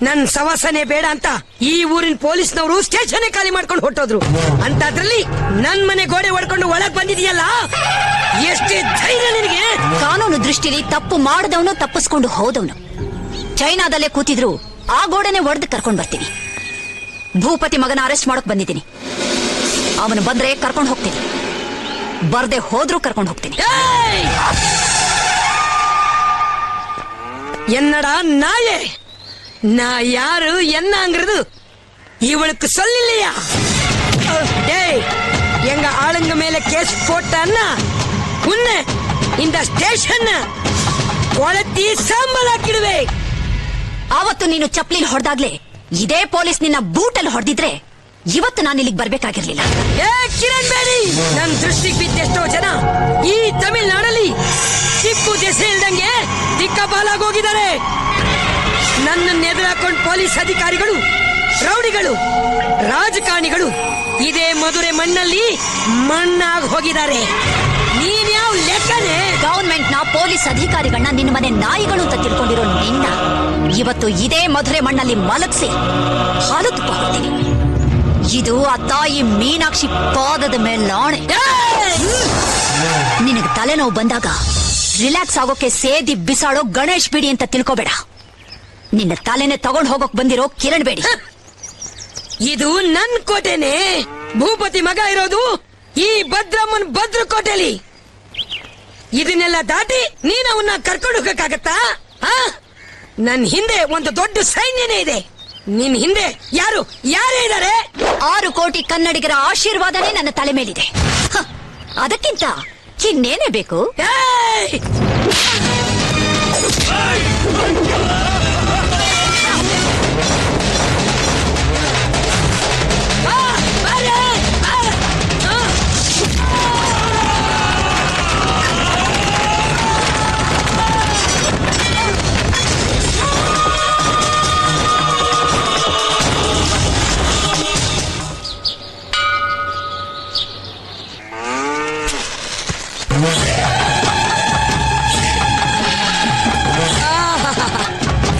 ನನ್ ಸವಾಸನೆ ಬೇಡ ಅಂತ ಈ ಊರಿನ ಪೊಲೀಸ್ನವರು ಸ್ಟೇಷನ್ ಖಾಲಿ ಮಾಡ್ಕೊಂಡು ಹೊಟ್ಟೋದ್ರು. ಅಂತದ್ರಲ್ಲಿ ನನ್ ಮನೆ ಗೋಡೆ ಹೊಡ್ಕೊಂಡು ಒಳಗ್ ಬಂದಿದೆಯಲ್ಲ, ಎಷ್ಟೇ ಧೈರ್ಯ ನಿನಗೆ? ಕಾನೂನು ದೃಷ್ಟಿಲಿ ತಪ್ಪು ಮಾಡದವನು ತಪ್ಪಿಸ್ಕೊಂಡು ಹೋದವನು ಚೈನಾದಲ್ಲೇ ಕೂತಿದ್ರು ಆ ಗೋಡೆನೆ ಒಡೆದು ಕರ್ಕೊಂಡ್ ಬರ್ತೀನಿ. ಭೂಪತಿ ಮಗನ ಅರೆಸ್ಟ್ ಮಾಡಕ್ ಬಂದಿದ್ದೀನಿ. ಅವನು ಬಂದ್ರೆ ಕರ್ಕೊಂಡು ಹೋಗ್ತೀನಿ, ಬರ್ದೆ ಹೋದ್ರೂ ಕರ್ಕೊಂಡು ಹೋಗ್ತೀನಿ. என்னடா நாயே, நான் யாரு என்னங்கிறது இவளுக்கு சொல்லில்லையா? டேய், எங்க ஆளுங்க மேல கேஸ் போட்டான்னா உன்னை இந்த ಸ್ಟೇಷನ್ ಕೊಳತಿ ಸಾಂಬಲಾಕಿಡುವೆ. ಆವತ್ತು ನೀನು ಚಪ್ಲಿಲ್ ಹೊಡೆದಾಗ್ಲೇ ಇದೇ ಪೊಲೀಸ್ ನಿನ್ನ ಬೂಟಲ್ಲಿ ಹೊಡೆದಿದ್ರೆ ಇವತ್ತು ನಾನು ಇಲ್ಲಿಗೆ ಬರ್ಬೇಕಾಗಿರ್ಲಿಲ್ಲ. ಕಿರಣ್ ಬೇಡಿ, ನನ್ ದೃಷ್ಟಿಗೆ ಬಿದ್ದೆಷ್ಟೋ ಜನ ಈ ತಮಿಳ್ನಾಡಲ್ಲಿ ದಿಕ್ಕು ದೆಸೆ ಇಲ್ದಂಗೆ ದಿಕ್ಕಪಾಲಾಗೋಗಿದ್ದಾರೆ. ನನ್ನನ್ನು ಎದುರಾಕೊಂಡು ಪೊಲೀಸ್ ಅಧಿಕಾರಿಗಳು, ರೌಡಿಗಳು, ರಾಜಕಾರಣಿಗಳು ಇದೇ ಮಧುರೆ ಮಣ್ಣಲ್ಲಿ ಮಣ್ಣಾಗಿ ಹೋಗಿದ್ದಾರೆ. ನೀನ್ ಯಾವ ಲೆಕ್ಕನೆ? ಗವರ್ಮೆಂಟ್ ನ ಪೊಲೀಸ್ ಅಧಿಕಾರಿಗಳನ್ನ ನಿನ್ನ ಮನೆ ನಾಯಿಗಳು ಅಂತ ತಿಳ್ಕೊಂಡಿರೋ ನಿನ್ನ ಇವತ್ತು ಇದೇ ಮಧುರೆ ಮಣ್ಣಲ್ಲಿ ಮಲಗಿಸಿ ಹಾಲು ತುಪ್ಪ ಹೊಡ್ತೀನಿ. ಇದು ಆ ತಾಯಿ ಮೀನಾಕ್ಷಿ ಪಾದದ ಮೇಲಾಣೆ. ನಿನಗೆ ತಲೆನೋವು ಬಂದಾಗ ರಿಲ್ಯಾಕ್ಸ್ ಆಗೋಕೆ ಸೇದಿ ಬಿಸಾಡೋ ಗಣೇಶ್ ಬಿಡಿ ಅಂತ ತಿಳ್ಕೋಬೇಡ. ನಿನ್ನ ತಲೆನೆ ತಗೊಂಡ್ ಹೋಗೋಕ್ ಬಂದಿರೋ ಕಿರಣ್ ಬೇಡಿ. ಇದು ನನ್ ಕೋಟೆನೆ. ಭೂಪತಿ ಮಗ ಇರೋದು ಈ ಭದ್ರಮ್ಮನ್ ಭದ್ರಕೋಟೆಲಿ. ಇದನ್ನೆಲ್ಲ ದಾಟಿ ನೀನ್ ಅವನ್ನ ಕರ್ಕೊಂಡು ಹೋಗಕ್ಕಾಗತ್ತಾ? ನನ್ ಹಿಂದೆ ಒಂದು ದೊಡ್ಡ ಸೈನ್ಯನೇ ಇದೆ. ನಿನ್ ಹಿಂದೆ ಯಾರೇ ಇದ್ದಾರೆ? 6 ಕೋಟಿ ಕನ್ನಡಿಗರ ಆಶೀರ್ವಾದನೇ ನನ್ನ ತಲೆ ಮೇಲಿದೆ. ಅದಕ್ಕಿಂತ ಇನ್ನೇನೇ ಬೇಕು?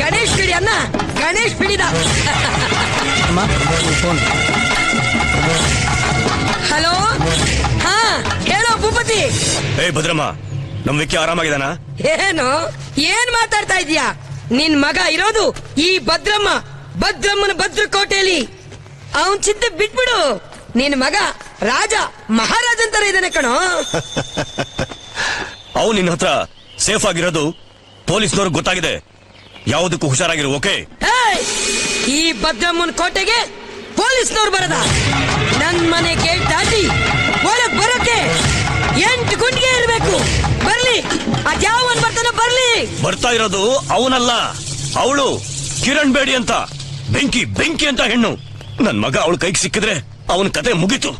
ಗಣೇಶ್ ಬಿಡಿ ಅನ್ನ, ಗಣೇಶ್ ಬಿಡಿದ. ಹಲೋ, ಹಾ ಹೇಳೋ ಭೂಪತಿ. ಭದ್ರಮ್ಮ, ನಮ್ ವಿಕ್ಕಿ ಆರಾಮಾಗಿದಾನ? ಏನ್ ಮಾತಾಡ್ತಾ ಇದೀಯಾ? ನಿನ್ ಮಗ ಇರೋದು ಈ ಭದ್ರಮ್ಮನ ಭದ್ರಕೋಟೆಯಲ್ಲಿ. ಅವನ್ ಚಿಂತೆ ಬಿಟ್ಬಿಡು. ನಿನ್ ಮಗ ರಾಜ ಮಹಾರಾಜ ಅಂತಾರ ಇದಾನೆ ಕಣೋ. ಅವ್ ನಿನ್ನ ಹತ್ರ ಸೇಫ್ ಆಗಿರೋದು ಪೊಲೀಸ್ನವ್ರಿಗೆ ಗೊತ್ತಾಗಿದೆ. ಯಾವುದಕ್ಕೂ ಹುಷಾರಾಗಿರು, ಓಕೆ? ಈ ಭದ್ರಮ್ಮನ ಕೋಟೆಗೆ ಪೊಲೀಸ್ನವ್ರು ಬರದ? ನನ್ ಮನೆ ಗೇಟ್ ದಾಟಿ ಒಳಗ್ ಬರೋಕೆ 8 ಗುಂಡಿಗೆ ಇರ್ಬೇಕು. ಬರ್ಲಿ, ಅದ್ಯಾವನ್ ಬರ್ತಾನೆ ಬರ್ಲಿ. ಬರ್ತಾ ಇರೋದು ಅವನಲ್ಲ, ಅವಳು ಕಿರಣ್ ಬೇಡಿ ಅಂತ, ಬೆಂಕಿ ಅಂತ ಹೆಣ್ಣು. ನನ್ ಮಗ ಅವಳು ಕೈಗೆ ಸಿಕ್ಕಿದ್ರೆ ಅವನ ಕತೆ ಮುಗೀತು.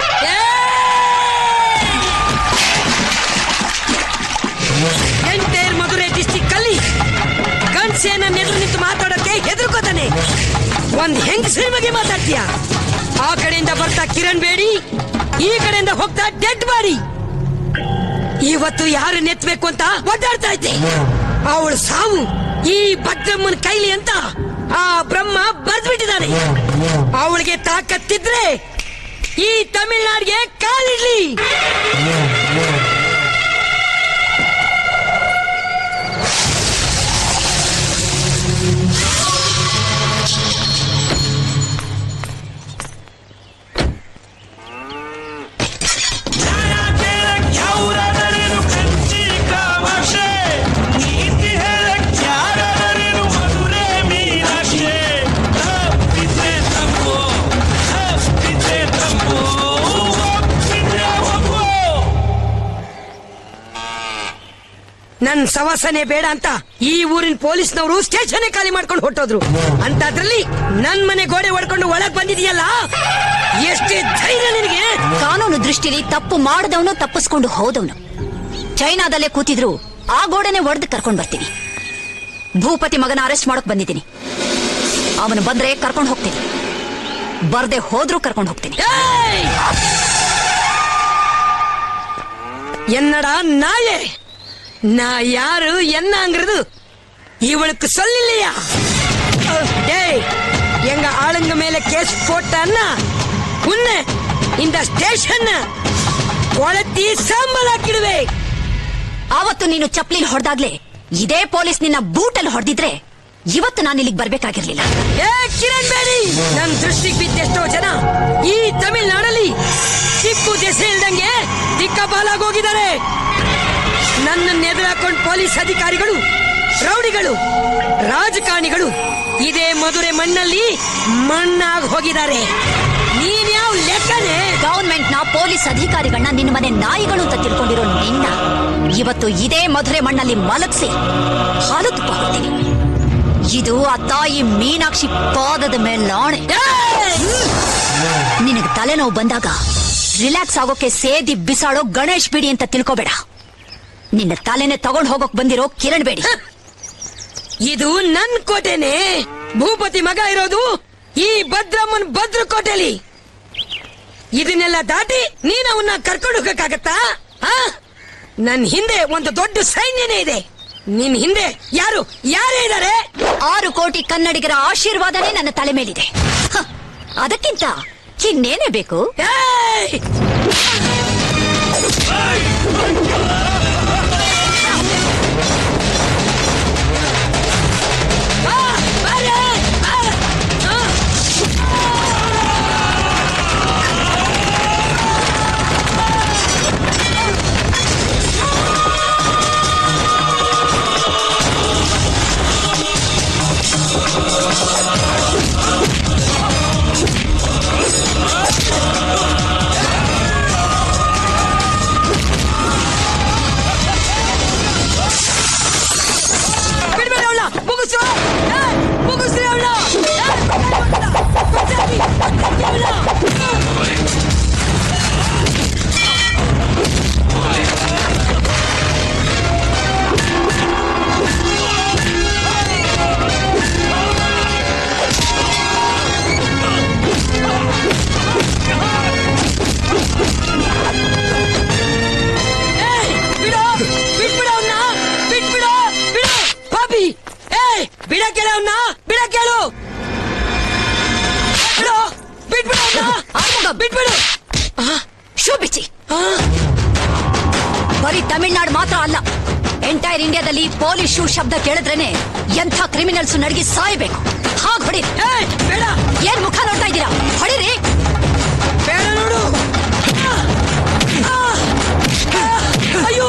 ಎಂಟೈರ್ ಮಧುರೆ ಡಿಸ್ಟಿಕ್ ಅಲ್ಲಿ ಗಂಡ್ಸೆ ನನ್ನ ಎದುರು ನಿಂತು ಮಾತಾಡೋಕೆ ಹೆದರ್ಕೋತಾನೆ. ಒಂದ್ ಹೆಂಗಸರ ಬಗ್ಗೆ ಮಾತಾಡ್ತೀಯ? ಆ ಕಡೆಯಿಂದ ಬರ್ತಾ ಕಿರಣ್ ಬೇಡಿ, ಈ ಕಡೆಯಿಂದ ಹೋಗ್ತಾ ಡೆಡ್ ಬಾಡಿ. ಇವತ್ತು ಯಾರು ನೆತ್ಬೇಕು ಅಂತ ಒದ್ದಾಡ್ತಾ ಇದ್ದೆ. ಅವಳ ಸಾವು ಈ ಭದ್ರಮ್ಮನ ಕೈಲಿ ಅಂತ ಆ ಬ್ರಹ್ಮ ಬರ್ದ್ಬಿಟ್ಟಿದ್ದಾನೆ. ಅವಳಿಗೆ ತಾಕತ್ತಿದ್ರೆ ಈ ತಮಿಳ್ನಾಡಿಗೆ ಕಾಲಿಡ್ಲಿ. ನನ್ ಸವಾಸನೆ ಬೇಡ ಅಂತ ಈ ಊರಿನ ಪೊಲೀಸ್ನವರು ಸ್ಟೇಷನ್ ಖಾಲಿ ಮಾಡ್ಕೊಂಡು ಹೊಟ್ಟೋದ್ರು. ಅಂತದ್ರಲ್ಲಿ ನನ್ ಮನೆ ಗೋಡೆ ಹೊಡ್ಕೊಂಡು ಒಳಗ್ ಬಂದಿದೆಯಲ್ಲ, ಎಷ್ಟೇ ಧೈರ್ಯ ನಿನಗೆ? ಕಾನೂನು ದೃಷ್ಟಿಲಿ ತಪ್ಪು ಮಾಡದವನು ತಪ್ಪಿಸ್ಕೊಂಡು ಹೋದವನು ಚೈನಾದಲ್ಲೇ ಕೂತಿದ್ರು ಆ ಗೋಡೆನೆ ಒಡೆದು ಕರ್ಕೊಂಡ್ ಬರ್ತೀನಿ. ಭೂಪತಿ ಮಗನ ಅರೆಸ್ಟ್ ಮಾಡಕ್ ಬಂದಿದ್ದೀನಿ. ಅವನು ಬಂದ್ರೆ ಕರ್ಕೊಂಡು ಹೋಗ್ತೀನಿ, ಬರ್ದೆ ಹೋದ್ರೂ ಕರ್ಕೊಂಡು ಹೋಗ್ತೀನಿ. என்னடா நாயே, நான் யாரு என்னங்கிறது இவளுக்கு சொல்லில்லையா? டேய் எங்க ஆளுங்க மேல கேஸ் போட்டான்னா உன்னை இந்த ಸ್ಟೇಷನ್ ಕೊಳತಿ ಸಾಂಬಲಾಕಿಡುವೆ. ಆವತ್ತು ನೀನು ಚಪ್ಲಿಲ್ ಹೊಡೆದಾಗ್ಲೇ ಇದೇ ಪೊಲೀಸ್ ನಿನ್ನ ಬೂಟಲ್ಲಿ ಹೊಡೆದಿದ್ರೆ ಇವತ್ತು ನಾನು ಇಲ್ಲಿಗೆ ಬರ್ಬೇಕಾಗಿರ್ಲಿಲ್ಲ. ಏ ಕಿರಣ್ ಬೇಡಿ, ನನ್ ದೃಷ್ಟಿಗೆ ಬಿದ್ದೆಷ್ಟೋ ಜನ ಈ ತಮಿಳ್ನಾಡಲ್ಲಿ ದಿಕ್ಕು ದೆಸೆ ಇಲ್ದಂಗೆ ದಿಕ್ಕಪಾಲಾಗೋಗಿದ್ದಾರೆ. ನನ್ನನ್ನು ಎದುರಾಕೊಂಡು ಪೊಲೀಸ್ ಅಧಿಕಾರಿಗಳು, ರೌಡಿಗಳು, ರಾಜಕಾರಣಿಗಳು ಇದೇ ಮಧುರೆ ಮಣ್ಣಲ್ಲಿ ಮಣ್ಣಾಗಿ ಹೋಗಿದ್ದಾರೆ. ನೀನ್ ಯಾವ ಲೆಕ್ಕನೆ? ಗವರ್ಮೆಂಟ್ ನ ಪೊಲೀಸ್ ಅಧಿಕಾರಿಗಳನ್ನ ನಿನ್ನ ಮನೆ ನಾಯಿಗಳು ಅಂತ ತಿಳ್ಕೊಂಡಿರೋ ನಿನ್ನ ಇವತ್ತು ಇದೇ ಮಧುರೆ ಮಣ್ಣಲ್ಲಿ ಮಲಗಿಸಿ ಹಾಲು ತುಪ್ಪ ಹೊಡ್ತೀನಿ. ಇದು ಆ ತಾಯಿ ಮೀನಾಕ್ಷಿ ಪಾದದ ಮೇಲಾಣೆ. ನಿನಗೆ ತಲೆನೋವು ಬಂದಾಗ ರಿಲ್ಯಾಕ್ಸ್ ಆಗೋಕೆ ಸೇದಿ ಬಿಸಾಡೋ ಗಣೇಶ್ ಬಿಡಿ ಅಂತ ತಿಳ್ಕೋಬೇಡ. ನಿನ್ನ ತಲೆನೆ ತಗೊಂಡ್ ಹೋಗೋಕ್ ಬಂದಿರೋ ಕಿರಣ್ ಬೇಡಿ. ಇದು ನನ್ ಕೋಟೆನೆ. ಭೂಪತಿ ಮಗ ಇರೋದು ಈ ಭದ್ರಮ್ಮನ್ ಭದ್ರಕೋಟೆಲಿ. ಇದನ್ನೆಲ್ಲ ದಾಟಿ ನೀನ್ ಅವನ್ನ ಕರ್ಕೊಂಡು ಹೋಗಕ್ಕಾಗತ್ತಾ? ನನ್ ಹಿಂದೆ ಒಂದು ದೊಡ್ಡ ಸೈನ್ಯನೇ ಇದೆ. ನಿನ್ ಹಿಂದೆ ಯಾರೇ ಇದ್ದಾರೆ? 6 ಕೋಟಿ ಕನ್ನಡಿಗರ ಆಶೀರ್ವಾದನೇ ನನ್ನ ತಲೆ ಮೇಲಿದೆ. ಅದಕ್ಕಿಂತ ಇನ್ನೇನೇ ಬೇಕು? ಬರೀ ತಮಿಳ್ನಾಡು ಮಾತ್ರ ಅಲ್ಲ, ಎಂಟೈರ್ ಇಂಡಿಯಾದಲ್ಲಿ ಪೊಲೀಸ್ ಶೂ ಶಬ್ದ ಕೇಳಿದ್ರೇನೆ ಎಂಥ ಕ್ರಿಮಿನಲ್ಸ್ ನಡಗಿ ಸಾಯ್ಬೇಕು. ಹಾಗೆ ಹೊಡಿರಿ. ಬೇಡ. ಏನ್ ಮುಖ ನೋಡ್ತಾ ಇದ್ದೀರಾ? ಹೊಡಿರಿ. ಬೇಡ ನೋಡು. ಅಯ್ಯೋ,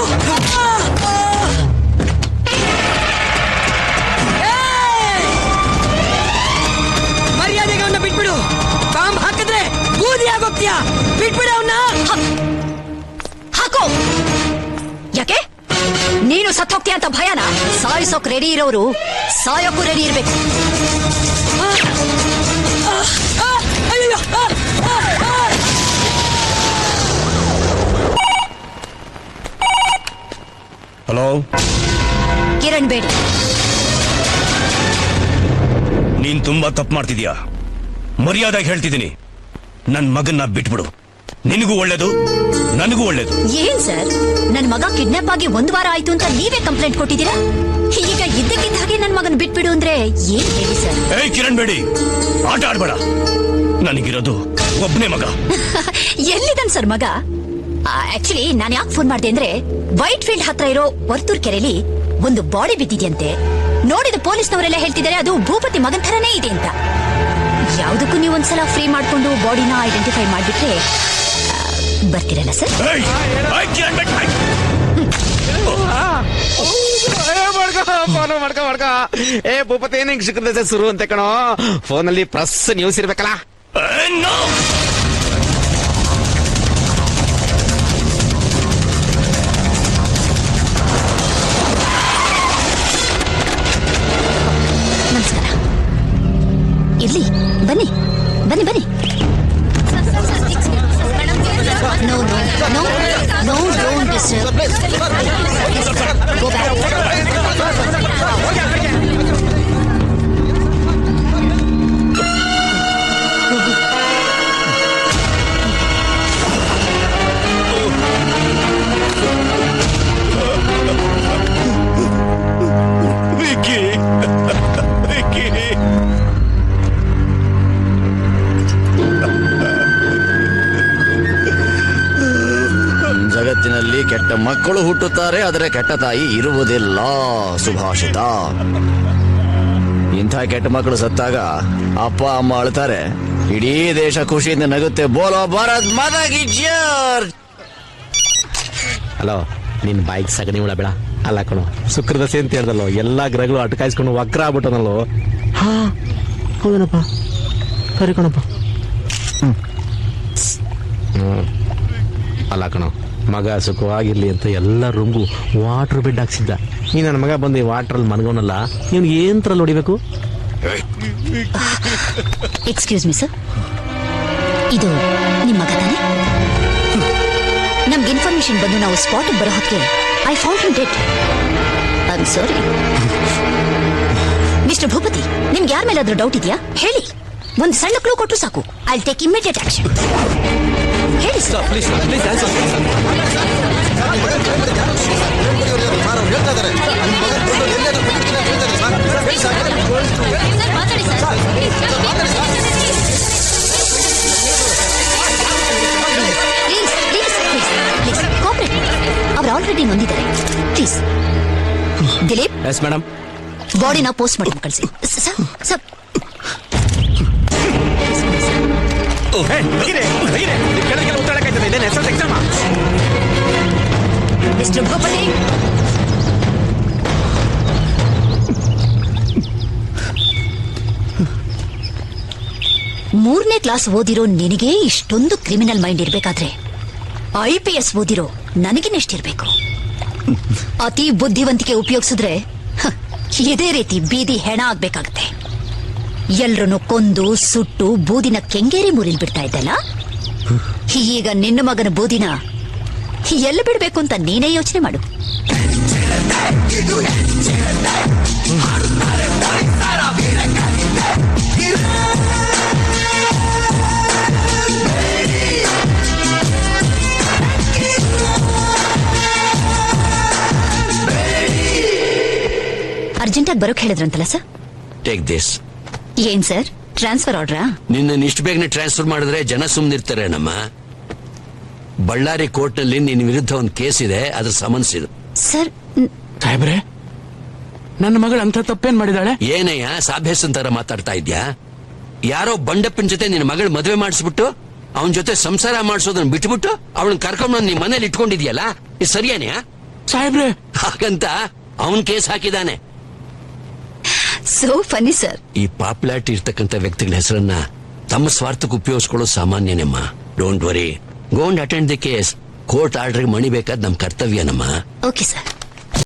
ಮರ್ಯಾದೆಗೆ ಅವನ್ನ ಬಿಟ್ಬಿಡು. ಬಾಂಬ್ ಹಾಕಿದ್ರೆ ಬೂದಿ ಆಗೋಗ್ತೀಯ. ಬಿಟ್ಬಿಡು ಅವನ್ನ. ಹಾಕೋ. ಯಾಕೆ? ನೀನು ಸತ್ತೋಗ್ತೀಯ ಅಂತ ಭಯನ? ಸಾಯಿಸೋಕ್ ರೆಡಿ ಇರೋರು ಸಾಯೋಕ್ಕೂ ರೆಡಿ ಇರ್ಬೇಕು. ಹಲೋ, ಕಿರಣ್ ಬೇಡಿ. ನೀನ್ ತುಂಬಾ ತಪ್ಪು ಮಾಡ್ತಿದ್ಯಾ. ಮರ್ಯಾದಾಗಿ ಹೇಳ್ತಿದ್ದೀನಿ, ನನ್ ಮಗನ್ನ ಬಿಟ್ಬಿಡು. ನಿನಗೂ ಒಳ್ಳೇದು, ನನಗೂ ಒಳ್ಳೇದು. ಏನ್ ಸರ್, ನನ್ ಮಗ ಕಿಡ್ನಾಪ್ ಆಗಿ 1 ವಾರ ಆಯ್ತು ಅಂತ ನೀವೇ ಕಂಪ್ಲೇಂಟ್ ಕೊಟ್ಟಿದ್ದೀರಾ. ಈಗ ಇದ್ದಕ್ಕಿದ್ದ ಹಾಗೆ ನನ್ ಮಗನ್ ಬಿಟ್ಬಿಡು ಅಂದ್ರೆ ಏನ್ ಹೇಳಿ ಸರ್? ಏಯ್ ಕಿರಣ್ ಬೇಡಿ, ಆಟ ಆಡ್ಬೇಡ. ನನಗಿರೋದು ಒಬ್ಬನೇ ಮಗ. ಎಲ್ಲಿದ್ದಾನ್ ಸರ್ ಮಗ? ಆಕ್ಚುಲಿ ನಾನು ಯಾಕೆ ಫೋನ್ ಮಾಡ್ದೆ ಅಂದ್ರೆ, ವೈಟ್ ಫೀಲ್ಡ್ ಹತ್ರ ಇರೋ ವರ್ತೂರ್ ಕೆರೆಯಲ್ಲಿ ಒಂದು ಬಾಡಿ ಬಿದ್ದಿದ್ಯಂತೆ. ನೋಡಿದ ಪೊಲೀಸ್ನವರೆಲ್ಲ ಹೇಳ್ತಿದ್ದಾರೆ ಅದು ಭೂಪತಿ ಮಗನ್ ಥರನೇ ಇದೆ ಅಂತ. ಯಾವುದಕ್ಕೂ ನೀವು ಒಂದ್ಸಲ ಫ್ರೀ ಮಾಡ್ಕೊಂಡು ಬಾಡಿನ ಐಡೆಂಟಿಫೈ ಮಾಡ್ಬಿಟ್ರೆ ಬರ್ತೀರಲ್ಲ ಸರ್? ಏ ಭೂಪತಿ, ನಿಂಗೆ ಸಿಕ್ಕದ ಶುರು ಅಂತ ಕಣೋ. ಫೋನಲ್ಲಿ ಪ್ರೆಸ್ ನ್ಯೂಸ್ ಇರ್ಬೇಕಲ್ಲ. ನಮಸ್ಕಾರ. ಇರ್ಲಿ, ಬನ್ನಿ ಬನ್ನಿ ಬನ್ನಿ. No, don't disturb. Go back. ಮಕ್ಕಳು ಹುಟ್ಟುತ್ತಾರೆ, ಆದರೆ ಕೆಟ್ಟ ತಾಯಿ ಇರುವುದಿಲ್ಲ. ಸುಭಾಷಿತ. ಇಂಥ ಕೆಟ್ಟ ಮಕ್ಕಳು ಸತ್ತಾಗ ಅಪ್ಪ ಅಮ್ಮ ಅಳ್ತಾರೆ, ಇಡೀ ದೇಶ ಖುಷಿಯಿಂದ ನಗುತ್ತೆ. ಬೋಲೋ ಭಾರತ್ ಮಾತಾ ಕಿ ಜೈ. ಹಲೋ, ನಿನ್ ಬಾಯಿಗೆ ಸಗಣಿ ಹುಳ ಬೇಡ. ಅಲ್ಲ ಕಣೋ, ಶುಕ್ರದಶೆ ಅಂತ ಹೇಳ್ದಲ್ಲೋ, ಎಲ್ಲಾ ಗ್ರಹಗಳು ಅಟಕಾಯಿಸ್ಕೊಂಡು ವಕ್ರ ಆಗ್ಬಿಟ್ಟನಲ್ಲೋ. ಹಾ ಹೌದನಪ್ಪ, ಸರಿ ಕಣಪ್ಪ. ಅಲ್ಲ ಕಣೋ, ಮಗ ಸುಖವಾಗಿರ್ಲಿ ಅಂತ ಎಲ್ಲ ರೂಮ್ಗೂ ವಾಟರ್ ಬೆಡ್ ಹಾಕ್ಸಿದ್ದ. ಈ ನನ್ನ ಮಗ ಬಂದು ವಾಟರ್ ಅಲ್ಲಿ ಮನ್ಗೋನಲ್ಲ, ಇವ್ನಿಗೆ ಏನ್ ತರ ಹೊಡಿಬೇಕು? ಎಕ್ಸ್ಕ್ಯೂಸ್ ಮಿ ಸರ್, ಇದು ನಿಮ್ಮ ಮಗ ತಾನೆ? ನಮ್ಗೆ ಇನ್ಫಾರ್ಮೇಶನ್ ಬಂದು ನಾವು ಸ್ಪಾಟ್ ಬರೋ ಹೊತ್ತಿಗೆ I found him dead. I am sorry. Mister Bhupathi, ನಿಮ್ಗೆ ಯಾರ ಮೇಲಾದ್ರೂ ಡೌಟ್ ಇದೆಯಾ? ಹೇಳಿ. ಒಂದು ಸಣ್ಣ ಕ್ಲೂ ಕೊಟ್ಟರು ಸಾಕು. I will take immediate action. ಹೇಳಿ ಸರ್. ಅವ್ರು ಆಲ್ರೆಡಿ ನೊಂದಿದ್ದಾರೆ. Please Dileep, yes madam. ಬಾಡಿನ ಪೋಸ್ಟ್ ಮಾಡಿ ಕಳಿಸಿ. ಸರ್ ಮಿಸ್ಟರ್ ಭೂಪತಿ, ಮೂರನೇ ಕ್ಲಾಸ್ ಓದಿರೋ ನಿನಗೆ ಇಷ್ಟೊಂದು ಕ್ರಿಮಿನಲ್ ಮೈಂಡ್ ಇರ್ಬೇಕಾದ್ರೆ IPS ಓದಿರೋ ನನಗಿನೆಷ್ಟಿರ್ಬೇಕು? ಅತಿ ಬುದ್ಧಿವಂತಿಕೆ ಉಪಯೋಗಿಸಿದ್ರೆ ಇದೇ ರೀತಿ ಬೀದಿ ಹೆಣ ಆಗ್ಬೇಕಾಗತ್ತೆ. ಎಲ್ರನ್ನು ಕೊಂದು ಸುಟ್ಟು ಬೂದಿನ ಕೆಂಗೇರಿ ಮುರಿಲ್ ಬಿಡ್ತಾ ಇದ್ದಲ್ಲ, ಈಗ ನಿನ್ನ ಮಗನ ಬೂದಿನ ಎಲ್ಲಿ ಬಿಡ್ಬೇಕು ಅಂತ ನೀನೇ ಯೋಚನೆ ಮಾಡು. ಅರ್ಜೆಂಟಾಗಿ ಬರೋಕ್ ಹೇಳಿದ್ರಂತಲ್ಲ ಸರ್? Take this. ಏನ್ ಸರ್, ಟ್ರಾನ್ಸ್ಫರ್ ಆರ್ಡ್ರಾ? ನಿನ್ನ ಇಷ್ಟು ಬೇಗನೆ ಟ್ರಾನ್ಸ್ಫರ್ ಮಾಡಿದ್ರೆ ಜನ ಸುಮ್ನಿರ್ತಾರೆ. ನಮ್ಮ ಬಳ್ಳಾರಿ ಕೋರ್ಟ್ ನಲ್ಲಿ ನಿನ್ನ ವಿರುದ್ಧ ಒಂದು ಕೇಸ್ ಇದೆ, ಅದ್ರ ಸಮನ್ಸ್ ಇದು. ಸರ್ ಸಾಹೇಬ್ರೆ, ನನ್ನ ಮಗಳು ಅಂತ ತಪ್ಪೇನ್ ಮಾಡಿದಾಳೆ? ಏನಯ್ಯ ಸಾಭ್ಯಾಸನ್ ತರ ಮಾತಾಡ್ತಾ ಇದ್ಯಾ? ಯಾರೋ ಬಂಡಪ್ಪನ ಜೊತೆ ನಿನ್ನ ಮಗಳು ಮದುವೆ ಮಾಡಿಸ್ಬಿಟ್ಟು ಅವನ ಜೊತೆ ಸಂಸಾರ ಮಾಡಿಸೋದನ್ನ ಬಿಟ್ಬಿಟ್ಟು ಅವಳನ್ನ ಕರ್ಕೊಂಡ್ ನಿಮ್ ಮನೇಲಿ ಇಟ್ಕೊಂಡಿದ್ಯಲ್ಲ, ಇದು ಸರಿಯಾನೆಯಾ? ಸಾಹೇಬ್ರೆ, ಹಾಗಂತ ಅವನ್ ಕೇಸ್ ಹಾಕಿದಾನೆ. So funny sir. ಈ ಪಾಪ್ಯುಲಾರಿಟಿ ಇರ್ತಕ್ಕಂಥ ವ್ಯಕ್ತಿಗಳ ಹೆಸರನ್ನ ತಮ್ಮ ಸ್ವಾರ್ಥಕ್ಕೆ ಉಪಯೋಗಿಸ್ಕೊಳ್ಳೋದು ಸಾಮಾನ್ಯನಮ್ಮ. Don't worry, go and attend the case. Court order ಮಣಿ ಬೇಕಾದ್ ನಮ್ ಕರ್ತವ್ಯನಮ್ಮ. Okay sir.